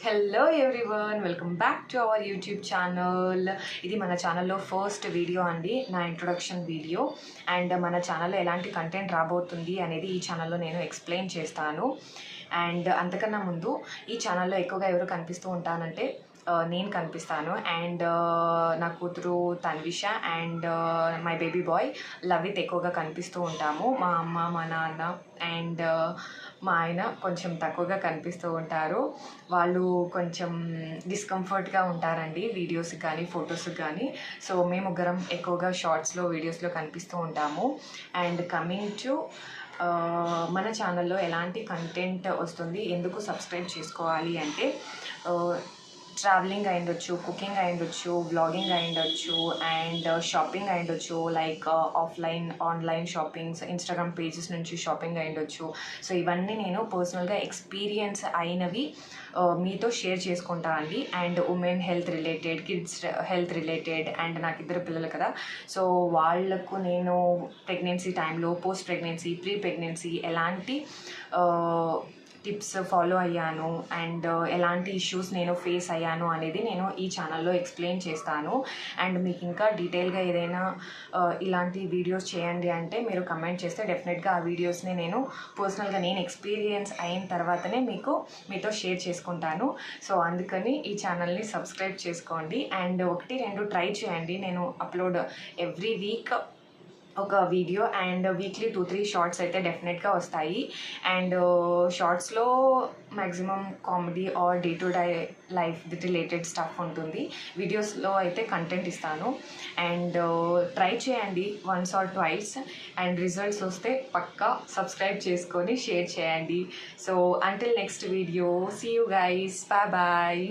Hello everyone, welcome back to our YouTube channel. ఇది మన ఛానల్లో ఫస్ట్ వీడియో అండి, నా ఇంట్రొడక్షన్ వీడియో. అండ్ మన ఛానల్లో ఎలాంటి కంటెంట్ రాబోతుంది అనేది ఈ ఛానల్లో నేను ఎక్స్ప్లెయిన్ చేస్తాను. అండ్ అంతకన్నా ముందు ఈ ఛానల్లో ఎక్కువగా ఎవరు కనిపిస్తూ ఉంటానంటే నేను కనిపిస్తాను. అండ్ నా కూతురు Tanvisha and my baby boy Lavith ఎక్కువగా కనిపిస్తూ ఉంటాము. మా అమ్మ, మా నాన్న అండ్ మా ఆయన కొంచెం తక్కువగా కనిపిస్తూ ఉంటారు. వాళ్ళు కొంచెం డిస్కంఫర్ట్గా ఉంటారండి వీడియోస్కి కానీ ఫొటోస్కి కానీ. సో మేము ముగ్గురం ఎక్కువగా షార్ట్స్లో వీడియోస్లో కనిపిస్తూ ఉంటాము. అండ్ కమింగ్ టు మన ఛానల్లో ఎలాంటి కంటెంట్ వస్తుంది, ఎందుకు సబ్స్క్రైబ్ చేసుకోవాలి అంటే ట్రావెలింగ్ అయ్యుండొచ్చు, కుకింగ్ అయ్యుండొచ్చు, బ్లాగింగ్ అయ్యుండొచ్చు అండ్ షాపింగ్ అయ్యుండొచ్చు, like offline online shoppings, Instagram pages నుంచి షాపింగ్ అయ్యుండొచ్చు. సో ఇవన్నీ నేను పర్సనల్గా ఎక్స్పీరియన్స్ అయినవి మీతో షేర్ చేసుకుంటా అండి. And women health related, kids health related. And నాకు ఇద్దరు పిల్లలు కదా, సో వాళ్ళకు నేను ప్రెగ్నెన్సీ టైంలో, పోస్ట్ ప్రెగ్నెన్సీ, ప్రీ ప్రెగ్నెన్సీ ఎలాంటి టిప్స్ ఫాలో అయ్యాను అండ్ ఎలాంటి ఇష్యూస్ నేను ఫేస్ అయ్యాను అనేది నేను ఈ ఛానల్లో ఎక్స్ప్లెయిన్ చేస్తాను. అండ్ మీకు ఇంకా డీటెయిల్గా ఏదైనా ఇలాంటి వీడియోస్ చేయండి అంటే మీరు కమెంట్ చేస్తే డెఫినెట్గా ఆ వీడియోస్ని నేను పర్సనల్గా నేను ఎక్స్పీరియన్స్ అయిన తర్వాతనే మీతో షేర్ చేసుకుంటాను. సో అందుకని ఈ ఛానల్ని సబ్స్క్రైబ్ చేసుకోండి. అండ్ 1-2 ట్రై చేయండి. నేను అప్లోడ్ ఎవ్రీ వీక్ ఒక వీడియో అండ్ వీక్లీ 2-3 షార్ట్స్ అయితే డెఫినెట్గా వస్తాయి. అండ్ షార్ట్స్లో maximum comedy or day to day life related stuff ఉంటుంది. వీడియోస్లో అయితే కంటెంట్ ఇస్తాను. అండ్ ట్రై చేయండి once or twice. And results వస్తే పక్కా సబ్స్క్రైబ్ చేసుకొని షేర్ చేయండి. So until next video, see you guys, bye bye.